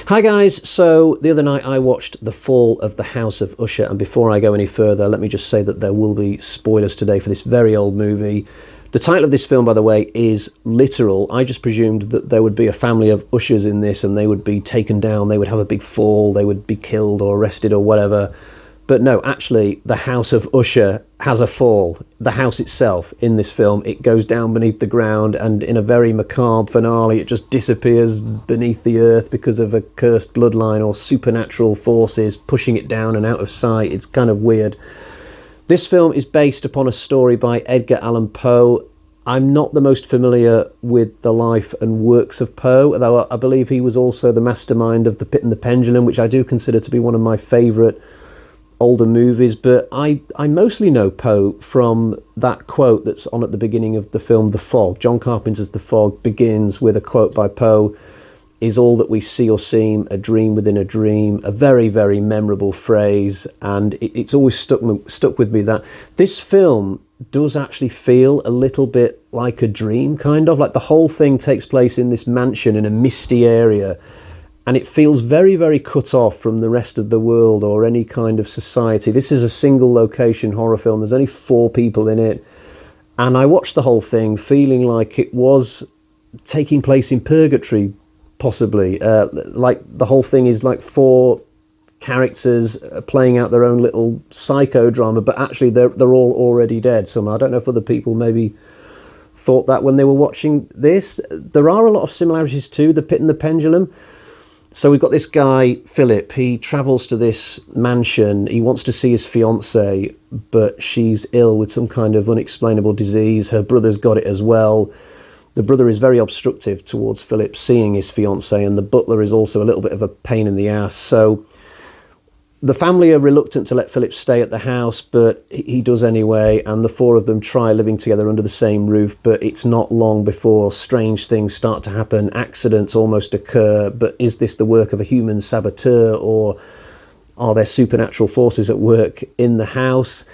Hi guys, so the other night I watched The Fall of the House of Usher, and before I go any further, let me just say that there will be spoilers today for this very old movie. The title of this film, by the way, is literal. I just presumed that there would be a family of Ushers in this and they would be taken down, they would have a big fall, they would be killed or arrested or whatever. But no, actually, the House of Usher has a fall. The house itself, in this film, it goes down beneath the ground, and in a very macabre finale, it just disappears beneath the earth because of a cursed bloodline or supernatural forces pushing it down and out of sight. It's kind of weird. This film is based upon a story by Edgar Allan Poe. I'm not the most familiar with the life and works of Poe, though I believe he was also the mastermind of The Pit and the Pendulum, which I do consider to be one of my favourite older movies, but I mostly know Poe from that quote that's on at the beginning of the film The Fog. John Carpenter's The Fog begins with a quote by Poe, "Is all that we see or seem a dream within a dream?" A very, very memorable phrase, and it's always stuck with me that this film does actually feel a little bit like a dream, kind of. Like the whole thing takes place in this mansion in a misty area, and it feels very, very cut off from the rest of the world or any kind of society. This is a single location horror film. There's only 4 people in it. And I watched the whole thing feeling like it was taking place in purgatory, possibly. Like the whole thing is like 4 characters playing out their own little psychodrama, but actually they're all already dead somehow. I don't know if other people maybe thought that when they were watching this. There are a lot of similarities to The Pit and the Pendulum. So we've got this guy, Philip. He travels to this mansion. He wants to see his fiancée, but she's ill with some kind of unexplainable disease. Her brother's got it as well. The brother is very obstructive towards Philip seeing his fiancée, and the butler is also a little bit of a pain in the ass. So the family are reluctant to let Philip stay at the house, but he does anyway, and the 4 of them try living together under the same roof, but it's not long before strange things start to happen. Accidents almost occur, but is this the work of a human saboteur, or are there supernatural forces at work in the house?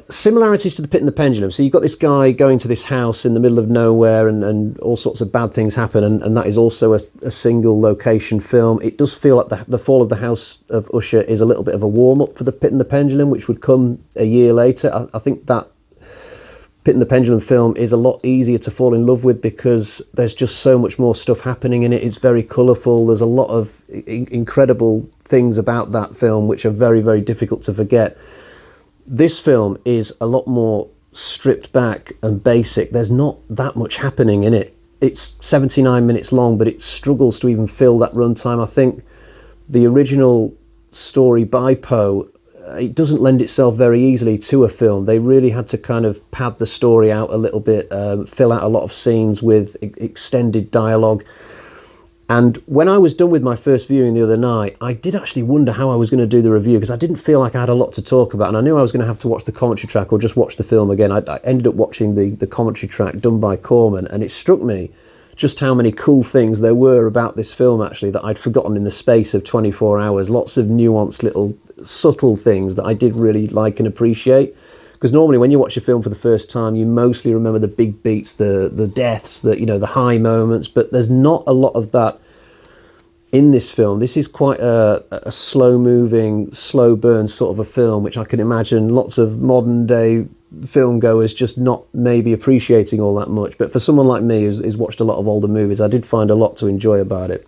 Similarities to The Pit and the Pendulum. So you've got this guy going to this house in the middle of nowhere, and all sorts of bad things happen, and that is also a single location film. It does feel like the Fall of the House of Usher is a little bit of a warm-up for The Pit and the Pendulum, which would come a year later. I think that Pit and the Pendulum film is a lot easier to fall in love with because there's just so much more stuff happening in it. It's very colourful. There's a lot of incredible things about that film which are very, very difficult to forget. This film is a lot more stripped back and basic. There's not that much happening in it. It's 79 minutes long, but it struggles to even fill that runtime. I think the original story by Poe, it doesn't lend itself very easily to a film. They really had to kind of pad the story out a little bit, fill out a lot of scenes with extended dialogue. And when I was done with my first viewing the other night, I did actually wonder how I was going to do the review, because I didn't feel like I had a lot to talk about, and I knew I was going to have to watch the commentary track or just watch the film again. I ended up watching the commentary track done by Corman, and it struck me just how many cool things there were about this film, actually, that I'd forgotten in the space of 24 hours. Lots of nuanced little subtle things that I did really like and appreciate. Because normally when you watch a film for the first time, you mostly remember the big beats, the deaths, the high moments, but there's not a lot of that in this film. This is quite a slow-moving, slow-burn sort of a film, which I can imagine lots of modern-day film-goers just not maybe appreciating all that much. But for someone like me who's watched a lot of older movies, I did find a lot to enjoy about it.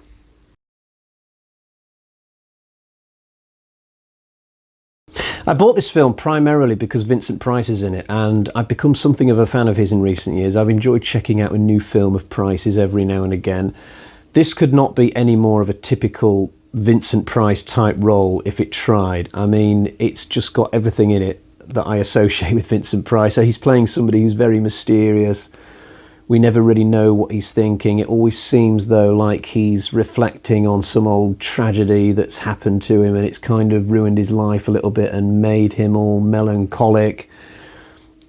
I bought this film primarily because Vincent Price is in it, and I've become something of a fan of his in recent years. I've enjoyed checking out a new film of Price's every now and again. This could not be any more of a typical Vincent Price type role if it tried. I mean, it's just got everything in it that I associate with Vincent Price. So he's playing somebody who's very mysterious. We never really know what he's thinking. It always seems, though, like he's reflecting on some old tragedy that's happened to him, and it's kind of ruined his life a little bit and made him all melancholic.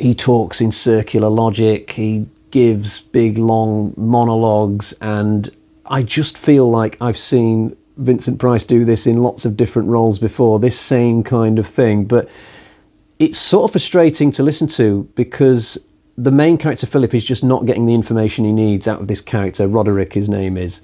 He talks in circular logic. He gives big, long monologues, and I just feel like I've seen Vincent Price do this in lots of different roles before, this same kind of thing. But it's sort of frustrating to listen to because the main character, Philip, is just not getting the information he needs out of this character, Roderick, his name is.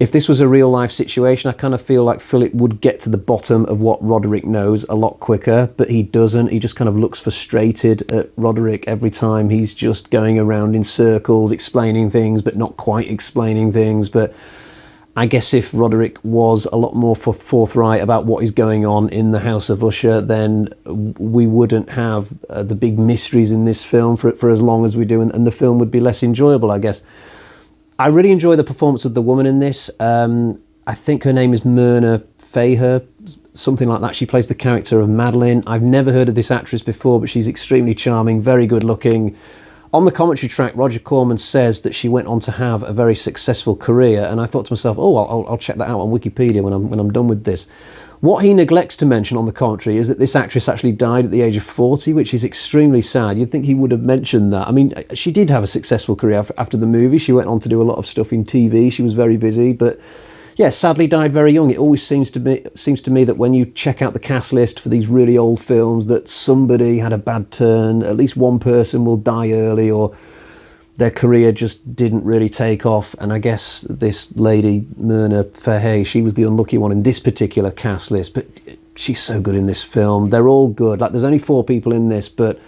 If this was a real life situation, I kind of feel like Philip would get to the bottom of what Roderick knows a lot quicker, but he doesn't. He just kind of looks frustrated at Roderick every time. He's just going around in circles, explaining things, but not quite explaining things. But I guess if Roderick was a lot more forthright about what is going on in the House of Usher, then we wouldn't have the big mysteries in this film for as long as we do, and the film would be less enjoyable, I guess. I really enjoy the performance of the woman in this. I think her name is Myrna Faher, something like that. She plays the character of Madeline. I've never heard of this actress before, but she's extremely charming, very good looking. On the commentary track, Roger Corman says that she went on to have a very successful career, and I thought to myself, oh, I'll check that out on Wikipedia when I'm done with this. What he neglects to mention on the commentary is that this actress actually died at the age of 40, which is extremely sad. You'd think he would have mentioned that. I mean, she did have a successful career after the movie. She went on to do a lot of stuff in TV. She was very busy, but yeah, sadly died very young. It always seems to me that when you check out the cast list for these really old films, that somebody had a bad turn. At least one person will die early, or their career just didn't really take off. And I guess this lady, Myrna Faher, she was the unlucky one in this particular cast list, but she's so good in this film. They're all good. Like, there's only 4 people in this, but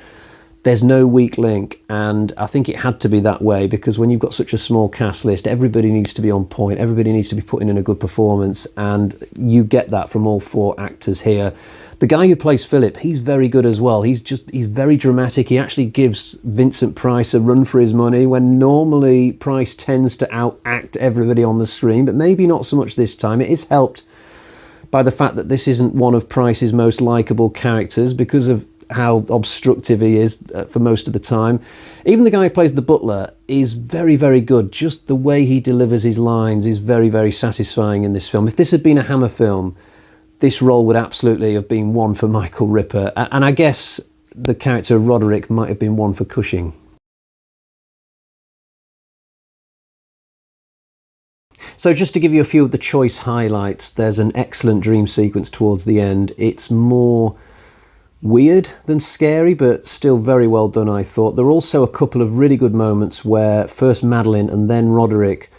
there's no weak link, and I think it had to be that way, because when you've got such a small cast list, everybody needs to be on point, everybody needs to be putting in a good performance, and you get that from all 4 actors here. The guy who plays Philip, he's very good as well. He's very dramatic. He actually gives Vincent Price a run for his money, when normally Price tends to outact everybody on the screen, but maybe not so much this time. It is helped by the fact that this isn't one of Price's most likeable characters, because of how obstructive he is for most of the time. Even the guy who plays the butler is very, very good. Just the way he delivers his lines is very, very satisfying in this film. If this had been a Hammer film, this role would absolutely have been one for Michael Ripper. And I guess the character of Roderick might have been one for Cushing. So just to give you a few of the choice highlights, there's an excellent dream sequence towards the end. It's more weird than scary, but still very well done, I thought. There are also a couple of really good moments where first Madeline and then Roderick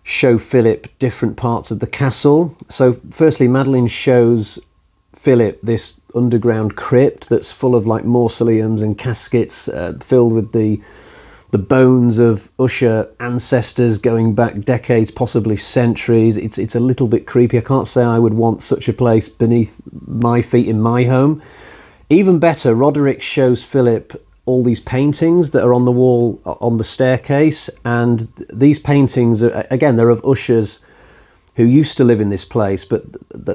show Philip different parts of the castle. So firstly, Madeline shows Philip this underground crypt that's full of like mausoleums and caskets filled with the bones of Usher ancestors going back decades, possibly centuries. It's a little bit creepy. I can't say I would want such a place beneath my feet in my home. Even better, Roderick shows Philip all these paintings that are on the wall on the staircase, and these paintings are, again, they're of ushers who used to live in this place, but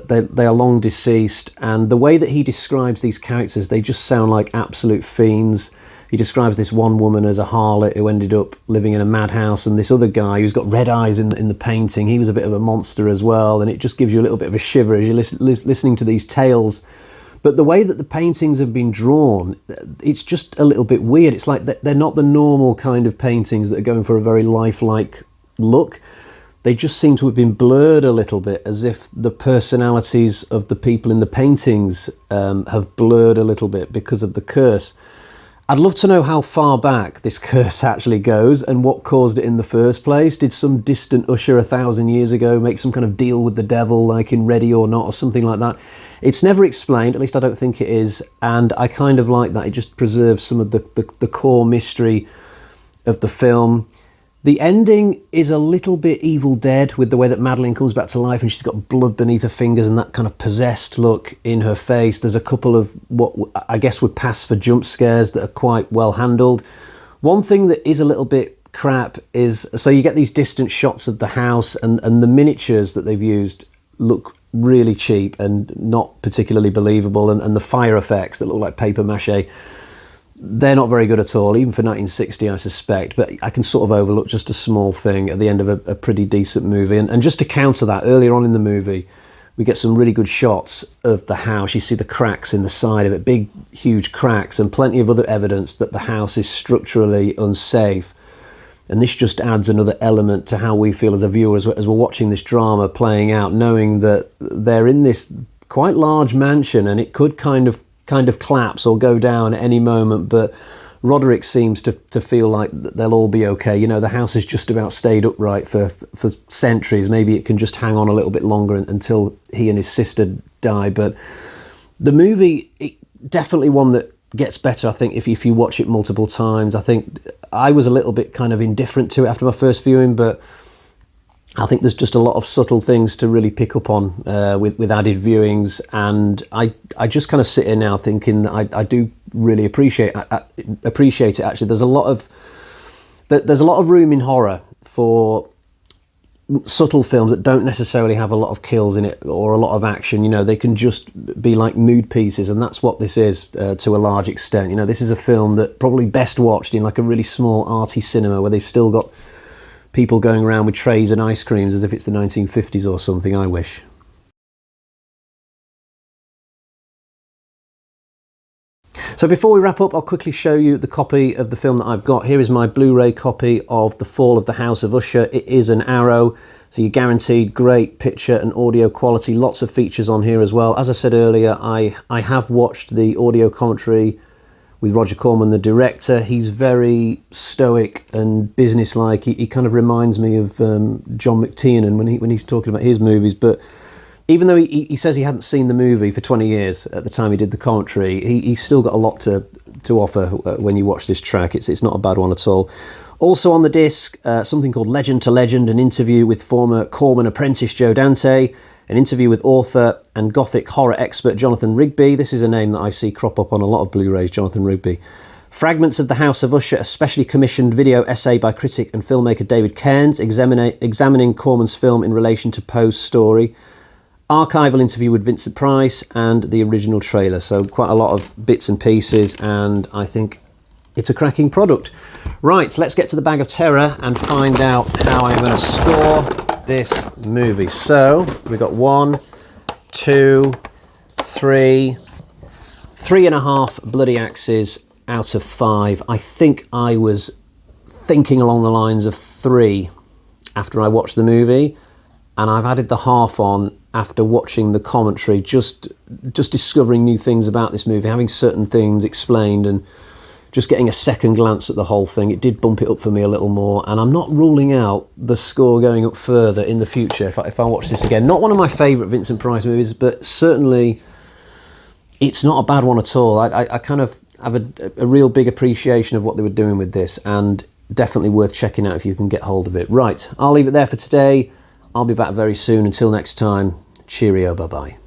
they are long deceased. And the way that he describes these characters, they just sound like absolute fiends. He describes this one woman as a harlot who ended up living in a madhouse, and this other guy who's got red eyes in the painting, he was a bit of a monster as well. And it just gives you a little bit of a shiver as you're listening to these tales. But the way that the paintings have been drawn, it's just a little bit weird. It's like they're not the normal kind of paintings that are going for a very lifelike look. They just seem to have been blurred a little bit, as if the personalities of the people in the paintings have blurred a little bit because of the curse. I'd love to know how far back this curse actually goes and what caused it in the first place. Did some distant usher 1,000 years ago make some kind of deal with the devil, like in Ready or Not or something like that? It's never explained, at least I don't think it is, and I kind of like that. It just preserves some of the core mystery of the film. The ending is a little bit Evil Dead, with the way that Madeline comes back to life and she's got blood beneath her fingers and that kind of possessed look in her face. There's a couple of what I guess would pass for jump scares that are quite well handled. One thing that is a little bit crap is, so you get these distant shots of the house, and the miniatures that they've used look really cheap and not particularly believable, and the fire effects that look like paper mache, they're not very good at all, even for 1960, I suspect. But I can sort of overlook just a small thing at the end of a pretty decent movie. And just to counter that, earlier on in the movie, we get some really good shots of the house. You see the cracks in the side of it, big, huge cracks, and plenty of other evidence that the house is structurally unsafe. And this just adds another element to how we feel as a viewer as we're watching this drama playing out, knowing that they're in this quite large mansion and it could kind of collapse or go down at any moment. But Roderick seems to feel like they'll all be okay. You know, the house has just about stayed upright for centuries. Maybe it can just hang on a little bit longer until he and his sister die. But the movie, definitely one that gets better, I think, if you watch it multiple times. I think I was a little bit kind of indifferent to it after my first viewing, but I think there's just a lot of subtle things to really pick up on with added viewings, and I just kind of sit here now thinking that I do really appreciate it. Actually, there's a lot of room in horror for subtle films that don't necessarily have a lot of kills in it or a lot of action. You know, they can just be like mood pieces, and that's what this is to a large extent. You know, this is a film that probably best watched in like a really small arty cinema where they've still got people going around with trays and ice creams as if it's the 1950s or something. I wish. So before we wrap up, I'll quickly show you the copy of the film that I've got. Here is my Blu-ray copy of The Fall of the House of Usher. It is an Arrow, so you're guaranteed great picture and audio quality. Lots of features on here as well. As I said earlier, I have watched the audio commentary with Roger Corman, the director. He's very stoic and businesslike. He kind of reminds me of John McTiernan when he's talking about his movies. But even though he says he hadn't seen the movie for 20 years at the time he did the commentary, he's still got a lot to offer when you watch this track. It's not a bad one at all. Also on the disc, something called Legend to Legend, an interview with former Corman apprentice Joe Dante, an interview with author and Gothic horror expert Jonathan Rigby. This is a name that I see crop up on a lot of Blu-rays, Jonathan Rigby. Fragments of the House of Usher, a specially commissioned video essay by critic and filmmaker David Cairns, examining Corman's film in relation to Poe's story. Archival interview with Vincent Price, and the original trailer. So quite a lot of bits and pieces, and I think it's a cracking product. Right, let's get to the bag of terror and find out how I'm going to score this movie. So we've got 1, 2, 3, 3.5 bloody axes out of 5. I think I was thinking along the lines of 3 after I watched the movie, and I've added the half on after watching the commentary, just discovering new things about this movie, having certain things explained, and just getting a second glance at the whole thing. It did bump it up for me a little more, and I'm not ruling out the score going up further in the future if I watch this again. Not one of my favourite Vincent Price movies, but certainly it's not a bad one at all. I kind of have a real big appreciation of what they were doing with this, and definitely worth checking out if you can get hold of it. Right, I'll leave it there for today. I'll be back very soon. Until next time, cheerio, bye-bye.